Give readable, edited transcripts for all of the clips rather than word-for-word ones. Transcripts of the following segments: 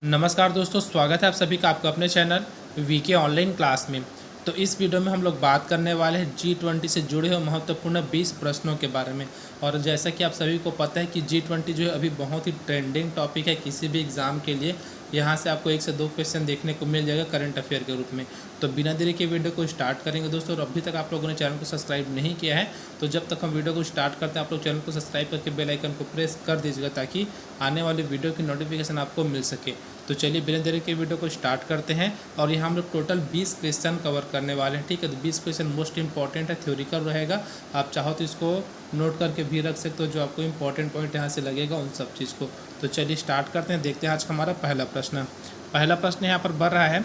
नमस्कार दोस्तों, स्वागत है आप सभी का आपका अपने चैनल वीके ऑनलाइन क्लास में। तो इस वीडियो में हम लोग बात करने वाले हैं G20 से जुड़े हुए महत्वपूर्ण 20 प्रश्नों के बारे में। और जैसा कि आप सभी को पता है कि G20 जो है अभी बहुत ही ट्रेंडिंग टॉपिक है किसी भी एग्ज़ाम के लिए। यहाँ से आपको 1 से 2 क्वेश्चन देखने को मिल जाएगा करंट अफेयर के रूप में। तो बिना देरी के वीडियो को स्टार्ट करेंगे दोस्तों। और अभी तक आप लोगों ने चैनल को सब्सक्राइब नहीं किया है तो जब तक हम वीडियो को स्टार्ट करते हैं आप लोग चैनल को सब्सक्राइब करके बेल आइकन को प्रेस कर दीजिएगा ताकि आने वाली वीडियो की नोटिफिकेशन आपको मिल सके। तो चलिए बिना देरी के वीडियो को स्टार्ट करते हैं। और यहाँ हम लोग टोटल 20 क्वेश्चन कवर करने वाले हैं, ठीक है। तो 20 क्वेश्चन मोस्ट इंपॉर्टेंट है, थ्योरिकल रहेगा। आप चाहो तो इसको नोट करके भी रख सकते हो, जो आपको इंपॉर्टेंट पॉइंट यहाँ से लगेगा उन सब चीज़ को। तो चलिए स्टार्ट करते हैं, देखते हैं आज का हमारा पहला प्रश्न यहाँ पर बढ़ रहा है।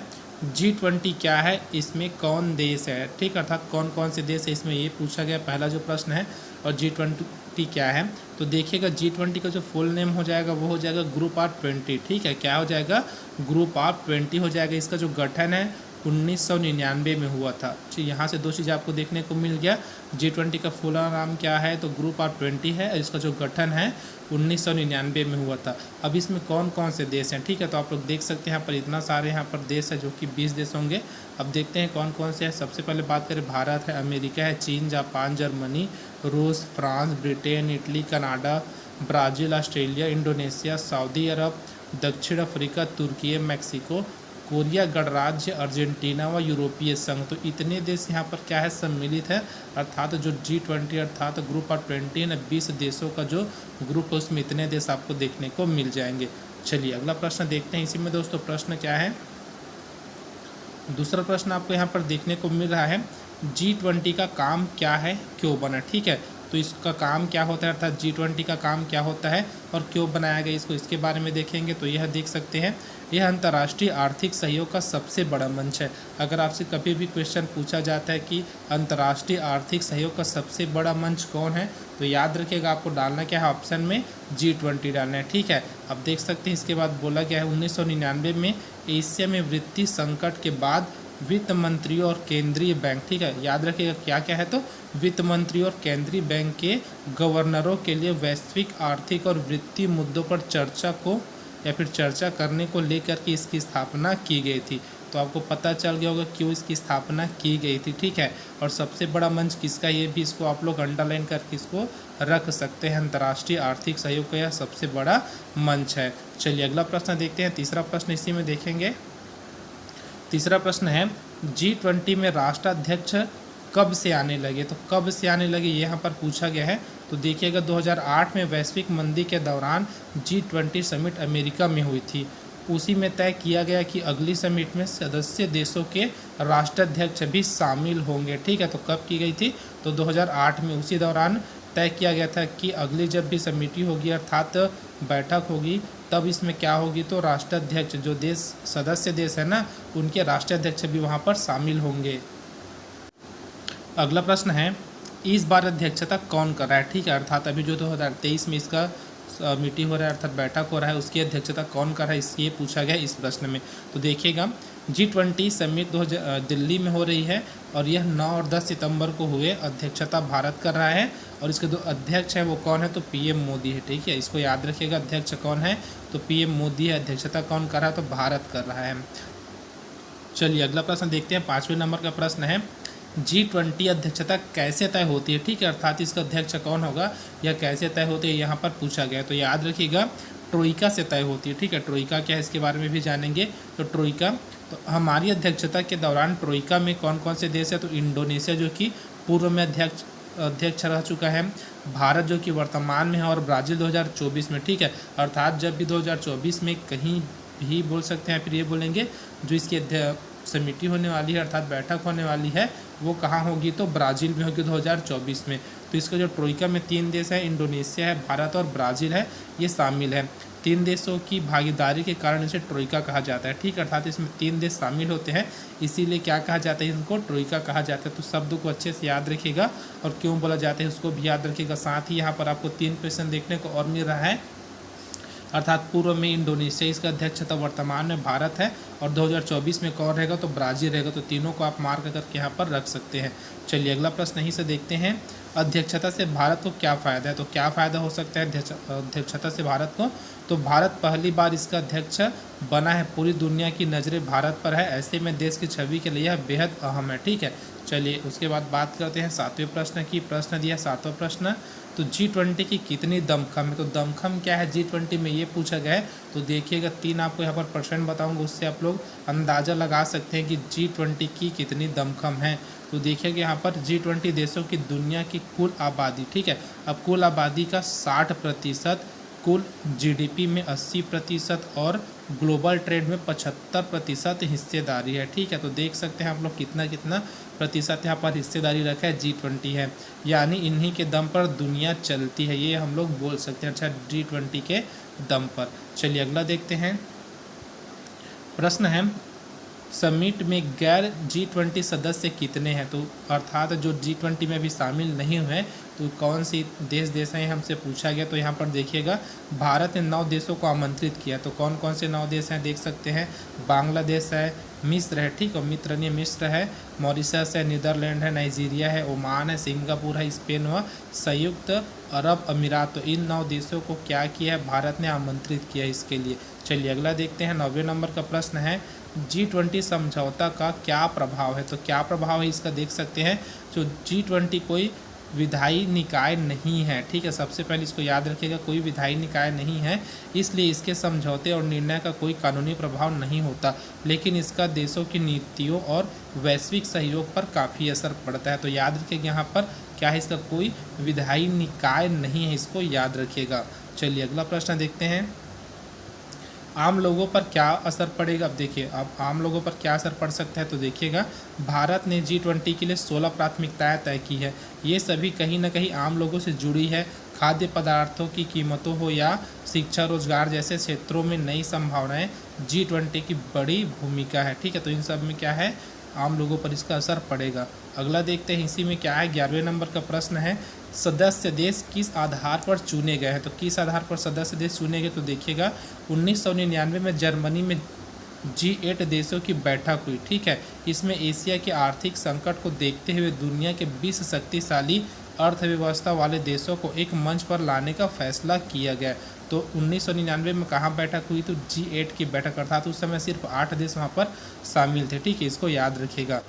G20 क्या है, इसमें कौन देश है, ठीक, अर्थात कौन कौन से देश है इसमें ये पूछा गया पहला जो प्रश्न है। और G20 क्या है तो देखिएगा G20 का जो फुल नेम हो जाएगा वो हो जाएगा ग्रुप ऑफ 20, ठीक है। क्या हो जाएगा, ग्रुप ऑफ 20 हो जाएगा। इसका जो गठन है 1999 में हुआ था। ठीक, यहाँ से दो चीज़ आपको देखने को मिल गया। G20 का फुल नाम क्या है तो ग्रुप ऑफ 20 है। इसका जो गठन है 1999 में हुआ था। अब इसमें कौन कौन से देश हैं, ठीक है। तो आप लोग देख सकते हैं यहाँ पर इतना सारे यहाँ पर देश है जो कि 20 देश होंगे। अब देखते हैं कौन कौन से हैं। सबसे पहले बात करें, भारत है, अमेरिका है, चीन, जापान, जर्मनी, रूस, France, Britain, Italy, Canada, Brazil, Australia, Indonesia, सऊदी अरब, दक्षिण अफ्रीका, तुर्की, मैक्सिको, कोरिया गणराज्य, अर्जेंटीना व यूरोपीय संघ। तो इतने देश यहाँ पर क्या है, सम्मिलित है। अर्थात जो G20 अर्थात ग्रुप ऑफ 20 है, 20 देशों का जो ग्रुप है उसमें इतने देश आपको देखने को मिल जाएंगे। चलिए अगला प्रश्न देखते हैं। इसी में दोस्तों प्रश्न क्या है, दूसरा प्रश्न आपको यहाँ पर देखने को मिल रहा है, G20 का काम क्या है, क्यों बना, ठीक है। तो इसका काम क्या होता है, अर्थात G20 का काम क्या होता है और क्यों बनाया गया इसको, इसके बारे में देखेंगे। तो यह देख सकते हैं, यह अंतर्राष्ट्रीय आर्थिक सहयोग का सबसे बड़ा मंच है। अगर आपसे कभी भी क्वेश्चन पूछा जाता है कि अंतर्राष्ट्रीय आर्थिक सहयोग का सबसे बड़ा मंच कौन है तो याद रखिएगा आपको डालना क्या है, ऑप्शन में G20 डालना है, ठीक है। अब देख सकते हैं इसके बाद बोला गया है 1999 में एशिया में वित्तीय संकट के बाद वित्त मंत्रियों और केंद्रीय बैंक, ठीक है, याद रखिएगा क्या क्या है तो वित्त मंत्री और केंद्रीय बैंक के गवर्नरों के लिए वैश्विक आर्थिक और वित्तीय मुद्दों पर चर्चा करने को लेकर के इसकी स्थापना की गई थी। तो आपको पता चल गया होगा क्यों इसकी स्थापना की गई थी, ठीक है। और सबसे बड़ा मंच किसका, ये भी इसको आप लोग अंडरलाइन करके इसको रख सकते हैं। अंतर्राष्ट्रीय आर्थिक सहयोग का यह सबसे बड़ा मंच है। चलिए अगला प्रश्न देखते हैं, तीसरा प्रश्न इसी में देखेंगे। तीसरा प्रश्न है, G20 में राष्ट्राध्यक्ष कब से आने लगे, तो कब से आने लगे ये यहाँ पर पूछा गया है। तो देखिएगा 2008 में वैश्विक मंदी के दौरान G20 समिट अमेरिका में हुई थी। उसी में तय किया गया कि अगली समिट में सदस्य देशों के राष्ट्राध्यक्ष भी शामिल होंगे, ठीक है। तो कब की गई थी तो 2008 में, उसी दौरान तय किया गया था कि अगली जब भी समिति होगी अर्थात बैठक होगी तब इसमें क्या होगी तो राष्ट्राध्यक्ष, जो देश सदस्य देश है ना उनके राष्ट्राध्यक्ष भी वहाँ पर शामिल होंगे। अगला प्रश्न है, इस बार अध्यक्षता कौन कर रहा है, ठीक है। अर्थात अभी जो 2023 में इसका मीटिंग हो रहा है अर्थात बैठक हो रहा है उसकी अध्यक्षता कौन कर रहा है ये पूछा गया इस प्रश्न में। तो देखिएगा G20 समिट दिल्ली में हो रही है और यह 9 और 10 सितंबर को हुए। अध्यक्षता भारत कर रहा है और इसके दो अध्यक्ष हैं वो कौन है तो PM मोदी है, ठीक है। इसको याद रखिएगा, अध्यक्ष कौन है तो PM मोदी है। अध्यक्षता कौन कर रहा है तो भारत कर रहा है। चलिए अगला प्रश्न देखते हैं, 5वें नंबर का प्रश्न है, G20 अध्यक्षता कैसे तय होती है, ठीक है। अर्थात इसका अध्यक्ष कौन होगा या कैसे तय होती है यहाँ पर पूछा गया। तो याद रखिएगा ट्रोइका से तय होती है, ठीक है। ट्रोइका क्या है इसके बारे में भी जानेंगे। तो ट्रोइका, तो हमारी अध्यक्षता के दौरान ट्रोइका में कौन कौन से देश है तो इंडोनेशिया जो कि पूर्व में अध्यक्ष रह चुका है, भारत जो कि वर्तमान में है, और ब्राज़ील 2024 में, ठीक है। अर्थात जब भी 2024 में कहीं भी बोल सकते हैं, फिर ये बोलेंगे जो इसकी समिति होने वाली है अर्थात बैठक होने वाली है वो कहाँ होगी तो ब्राज़ील में होगी 2024 में। तो इसका जो ट्रोइका में 3 देश है, इंडोनेशिया है, भारत और ब्राज़ील है, ये शामिल है। 3 देशों की भागीदारी के कारण इसे ट्रोइका कहा जाता है, ठीक है। अर्थात इसमें 3 देश शामिल होते हैं इसीलिए क्या कहा जाता है, इनको ट्रोइका कहा जाता है। तो शब्द को अच्छे से याद रखिएगा और क्यों बोला जाता है उसको भी याद रखिएगा। साथ ही यहाँ पर आपको 3 क्वेश्चन देखने को और मिल रहा है। अर्थात पूर्व में इंडोनेशिया इसका अध्यक्ष था, वर्तमान में भारत है, और 2024 में कौन रहेगा तो ब्राज़ील रहेगा। तो तीनों को आप मार्क करके यहाँ पर रख सकते हैं। चलिए अगला प्रश्न यहीं से देखते हैं, अध्यक्षता से भारत को क्या फ़ायदा है। तो क्या फ़ायदा हो सकता है अध्यक्षता से भारत को, तो भारत पहली बार इसका अध्यक्ष बना है, पूरी दुनिया की नज़रें भारत पर है, ऐसे में देश की छवि के लिए यह बेहद अहम है। ठीक है, चलिए उसके बाद बात करते हैं 7वें प्रश्न की। प्रश्न दिया 7वां प्रश्न, तो G20 की कितनी दमखम है। तो दमखम क्या है G20 में, ये पूछा गया है। तो देखिएगा 3 आपको यहाँ पर परसेंट बताऊंगा, उससे आप लोग अंदाज़ा लगा सकते हैं कि G20 की कितनी दमखम है। तो देखिएगा यहाँ पर G20 देशों की दुनिया की कुल आबादी, ठीक है, अब कुल आबादी का 60%, कुल GDP में 80% और ग्लोबल ट्रेड में 75% हिस्सेदारी है। ठीक है, तो देख सकते हैं आप लोग कितना कितना प्रतिशत यहाँ पर हिस्सेदारी रखा है, G20 है, यानी इन्हीं के दम पर दुनिया चलती है, ये हम लोग बोल सकते हैं। अच्छा, G20 के दम पर। चलिए अगला देखते हैं, प्रश्न है समिट में गैर G20 सदस्य कितने हैं। तो अर्थात जो G20 में भी शामिल नहीं हुए तो कौन सी देश हैं हमसे पूछा गया। तो यहाँ पर देखिएगा भारत ने 9 देशों को आमंत्रित किया। तो कौन कौन से 9 देश हैं देख सकते हैं, बांग्लादेश है, मिस्र है, ठीक है, मित्र नहीं मिस्र है, मॉरिशस है, नीदरलैंड है, नाइजीरिया है, ओमान है, सिंगापुर है, स्पेन व संयुक्त अरब अमीरात। तो इन 9 देशों को क्या किया है, भारत ने आमंत्रित किया इसके लिए। चलिए अगला देखते हैं, 9वें नंबर का प्रश्न है G20 समझौता का क्या प्रभाव है। तो क्या प्रभाव है इसका देख सकते हैं, जो G20 कोई विधायी निकाय नहीं है। ठीक है, सबसे पहले इसको याद रखिएगा, कोई विधायी निकाय नहीं है, इसलिए इसके समझौते और निर्णय का कोई कानूनी प्रभाव नहीं होता, लेकिन इसका देशों की नीतियों और वैश्विक सहयोग पर काफ़ी असर पड़ता है। तो याद रखिएगा यहाँ पर क्या है, इसका कोई विधायी निकाय नहीं है, इसको याद रखिएगा। चलिए अगला प्रश्न देखते हैं, आम लोगों पर क्या असर पड़ेगा। अब देखिए, अब आम लोगों पर क्या असर पड़ सकता है। तो देखिएगा भारत ने G20 के लिए 16 प्राथमिकताएं तय की है, ये सभी कहीं ना कहीं आम लोगों से जुड़ी है। खाद्य पदार्थों की कीमतों हो या शिक्षा रोजगार जैसे क्षेत्रों में नई संभावनाएं, G20 की बड़ी भूमिका है। ठीक है, तो इन सब में क्या है, आम लोगों पर इसका असर पड़ेगा। अगला देखते हैं, इसी में क्या है, 11वें नंबर का प्रश्न है, सदस्य देश किस आधार पर चुने गए हैं। तो किस आधार पर सदस्य देश चुने गए। तो देखिएगा 1999 में जर्मनी में G8 देशों की बैठक हुई। ठीक है, इसमें एशिया के आर्थिक संकट को देखते हुए दुनिया के 20 शक्तिशाली अर्थव्यवस्था वाले देशों को एक मंच पर लाने का फैसला किया गया। तो 1999 में कहाँ बैठक हुई, तो G8 की बैठक, अर्थात उस समय सिर्फ 8 देश वहाँ पर शामिल थे। ठीक है, इसको याद रखिएगा।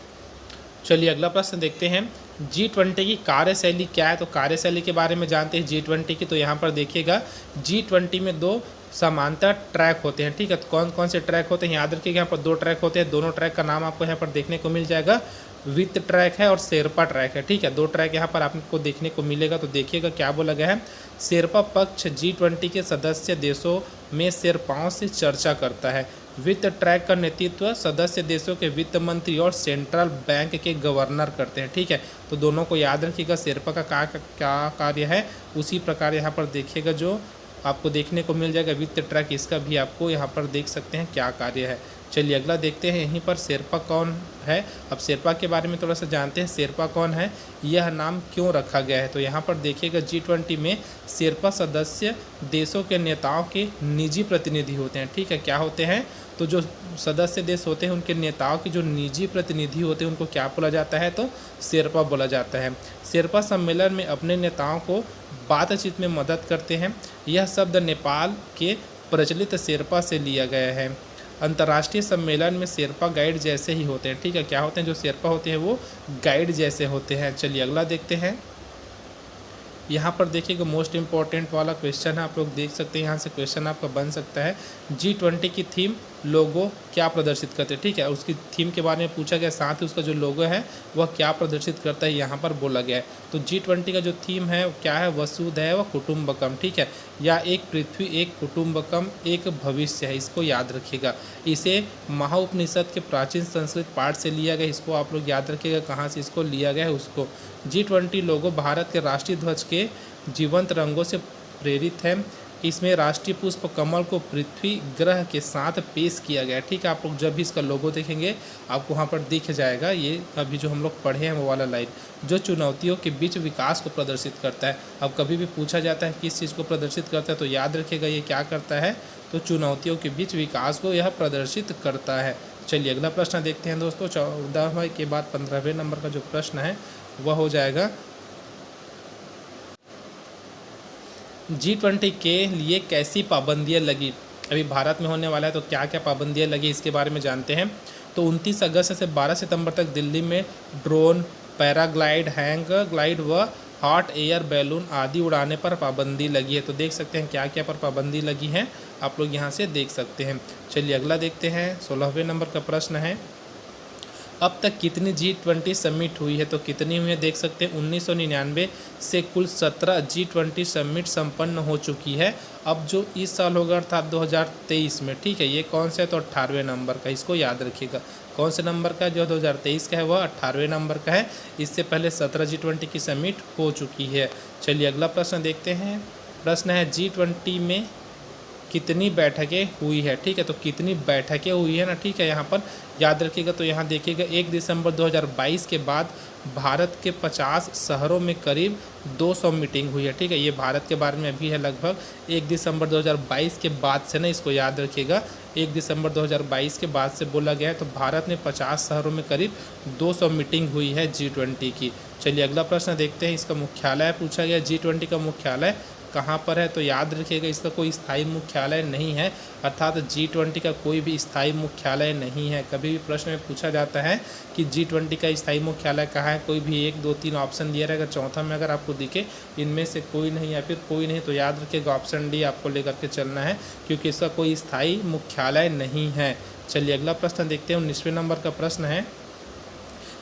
चलिए अगला प्रश्न देखते हैं, G20 की कार्यशैली क्या है। तो कार्यशैली के बारे में जानते हैं G20 की। तो यहाँ पर देखिएगा G20 में 2 समांतर ट्रैक होते हैं। ठीक है, तो कौन कौन से ट्रैक होते हैं याद रखिएगा, यहाँ पर 2 ट्रैक होते हैं, दोनों ट्रैक का नाम आपको यहाँ पर देखने को मिल जाएगा, वित्त ट्रैक है और शेरपा ट्रैक है। ठीक है, 2 ट्रैक यहाँ पर आपको देखने को मिलेगा। तो देखिएगा क्या बोला गया है, शेरपा पक्ष G20 के सदस्य देशों में शेरपाओं से चर्चा करता है। वित्त ट्रैक का नेतृत्व सदस्य देशों के वित्त मंत्री और सेंट्रल बैंक के गवर्नर करते हैं। ठीक है, तो दोनों को याद रखिएगा, शेरपा का क्या कार्य है, उसी प्रकार यहाँ पर देखिएगा जो आपको देखने को मिल जाएगा वित्त ट्रैक, इसका भी आपको यहाँ पर देख सकते हैं क्या कार्य है। चलिए अगला देखते हैं, यहीं पर शेरपा कौन है। अब शेरपा के बारे में थोड़ा सा जानते हैं, शेरपा कौन है, यह नाम क्यों रखा गया है। तो यहाँ पर देखिएगा G20 में शेरपा सदस्य देशों के नेताओं के निजी प्रतिनिधि होते हैं। ठीक है, क्या होते हैं, तो जो सदस्य देश होते हैं उनके नेताओं की जो निजी प्रतिनिधि होते हैं उनको क्या बोला जाता है, तो शेरपा बोला जाता है। शेरपा सम्मेलन में अपने नेताओं को बातचीत में मदद करते हैं। यह शब्द नेपाल के प्रचलित शेरपा से लिया गया है। अंतर्राष्ट्रीय सम्मेलन में शेरपा गाइड जैसे ही होते हैं। ठीक है, क्या होते हैं, जो शेरपा होते हैं वो गाइड जैसे होते हैं। चलिए अगला देखते हैं, यहाँ पर देखिएगा मोस्ट इम्पॉर्टेंट वाला क्वेश्चन है, आप लोग देख सकते हैं, यहाँ से क्वेश्चन आपका बन सकता है, G20 की थीम लोगो क्या प्रदर्शित करते हैं। ठीक है, उसकी थीम के बारे में पूछा गया, साथ ही उसका जो लोगो है वह क्या प्रदर्शित करता है यहाँ पर बोला गया है। तो G20 का जो थीम है क्या है, वसुधैव कुटुंबकम। ठीक है, या एक पृथ्वी एक कुटुंबकम एक भविष्य है, इसको याद रखिएगा। इसे महाउपनिषद के प्राचीन संस्कृत पाठ से लिया गया, इसको आप लोग याद रखिएगा कहाँ से इसको लिया गया है उसको। G20 लोगो भारत के राष्ट्रीय ध्वज के जीवंत रंगों से प्रेरित है। इसमें राष्ट्रीय पुष्प कमल को पृथ्वी ग्रह के साथ पेश किया गया है। ठीक है, आप लोग जब भी इसका लोगो देखेंगे आपको वहाँ पर दिख जाएगा। ये अभी जो हम लोग पढ़े हैं वो वाला लाइन, जो चुनौतियों के बीच विकास को प्रदर्शित करता है। अब कभी भी पूछा जाता है किस चीज़ को प्रदर्शित करता है, तो याद रखिएगा ये क्या करता है, तो चुनौतियों के बीच विकास को यह प्रदर्शित करता है। चलिए अगला प्रश्न देखते हैं दोस्तों। 14वें के बाद 15वें नंबर का जो प्रश्न है वह हो जाएगा G20 के लिए कैसी पाबंदियाँ लगी। अभी भारत में होने वाला है तो क्या क्या पाबंदियाँ लगी इसके बारे में जानते हैं। तो 29 अगस्त से 12 सितंबर तक दिल्ली में ड्रोन, पैराग्लाइड, हैंग ग्लाइड व हॉट एयर बैलून आदि उड़ाने पर पाबंदी लगी है। तो देख सकते हैं क्या क्या पर पाबंदी लगी है, आप लोग यहाँ से देख सकते हैं। चलिए अगला देखते हैं। 16वें नंबर का प्रश्न है, अब तक कितनी G20 समिट हुई है। तो कितनी हुई है देख सकते हैं। 1999 से कुल 17 G20 समिट संपन्न हो चुकी है। अब जो इस साल होगा अर्थात 2023 में, ठीक है, ये कौन सा है, तो 18वें नंबर का, इसको याद रखिएगा। कौन से नंबर का, जो 2023 का है वह 18वें नंबर का है। इससे पहले 17 G20 की समिट हो चुकी है। चलिए अगला प्रश्न देखते हैं। प्रश्न है G20 में कितनी बैठकें हुई है। ठीक है, तो कितनी बैठकें हुई है ना, ठीक है, यहाँ पर याद रखिएगा। तो यहाँ देखिएगा 1 दिसंबर 2022 के बाद भारत के 50 शहरों में करीब 200 मीटिंग हुई है। ठीक है, ये भारत के बारे में अभी है लगभग 1 दिसंबर 2022 के बाद से ना, इसको याद रखिएगा। 1 दिसंबर 2022 के बाद से बोला गया है। तो भारत में 50 शहरों में करीब 200 मीटिंग हुई है G20 की। चलिए अगला प्रश्न देखते हैं। इसका मुख्यालय पूछा गया, G20 का मुख्यालय कहाँ पर है। तो याद रखिएगा इसका कोई स्थायी मुख्यालय नहीं है, अर्थात G20 का कोई भी स्थायी मुख्यालय नहीं है। कभी भी प्रश्न में पूछा जाता है कि G20 का स्थायी मुख्यालय कहाँ है, कोई भी 1, 2, 3 ऑप्शन दिया रहेगा, चौथा में अगर आपको दिखे इनमें से कोई नहीं या फिर कोई नहीं, तो याद रखिएगा ऑप्शन डी आपको लेकर के चलना है, क्योंकि इसका कोई स्थायी मुख्यालय नहीं है। चलिए अगला प्रश्न देखते हैं। 19वें नंबर का प्रश्न है।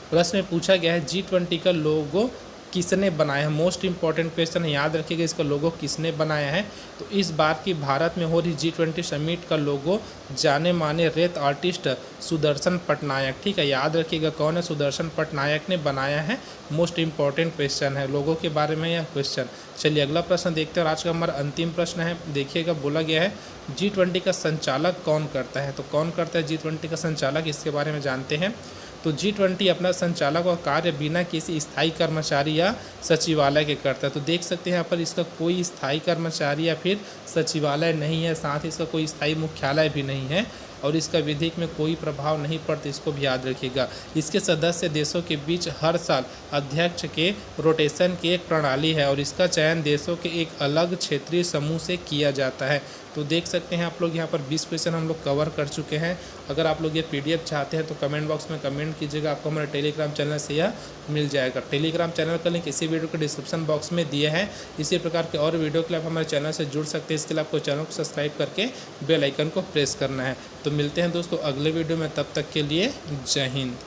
प्रश्न में पूछा गया है G20 का लोगो किसने बनाया है। मोस्ट इंपॉर्टेंट क्वेश्चन है, याद रखिएगा इसका लोगो किसने बनाया है। तो इस बार की भारत में हो रही G20 समिट का लोगो जाने माने रेत आर्टिस्ट सुदर्शन पटनायक, ठीक है, याद रखिएगा कौन है, सुदर्शन पटनायक ने बनाया है। मोस्ट इंपॉर्टेंट क्वेश्चन है लोगों के बारे में यह क्वेश्चन। चलिए अगला प्रश्न देखते हैं और आज का हमारा अंतिम प्रश्न है। देखिएगा बोला गया है G20 का संचालक कौन करता है। तो कौन करता है G20 का संचालक, इसके बारे में जानते हैं। तो G20 अपना संचालक और कार्य बिना किसी स्थायी कर्मचारी या सचिवालय के करता है। तो देख सकते हैं यहाँ पर इसका कोई स्थायी कर्मचारी या फिर सचिवालय नहीं है, साथ ही इसका कोई स्थायी मुख्यालय भी नहीं है और इसका विधिक में कोई प्रभाव नहीं पड़ता, इसको भी याद रखिएगा। इसके सदस्य देशों के बीच हर साल अध्यक्ष के रोटेशन की एक प्रणाली है और इसका चयन देशों के एक अलग क्षेत्रीय समूह से किया जाता है। तो देख सकते हैं आप लोग यहाँ पर 20 क्वेश्चन हम लोग कवर कर चुके हैं। अगर आप लोग ये PDF चाहते हैं तो कमेंट बॉक्स में कमेंट कीजिएगा, आपको हमारे टेलीग्राम चैनल से यह मिल जाएगा। टेलीग्राम चैनल का लिंक इसी वीडियो के डिस्क्रिप्शन बॉक्स में दिया है। इसी प्रकार के और वीडियो के लिए आप हमारे चैनल से जुड़ सकते हैं। इसके लिए आपको चैनल को सब्सक्राइब करके बेल आइकन को प्रेस करना है। तो मिलते हैं दोस्तों अगले वीडियो में, तब तक के लिए जय हिंद।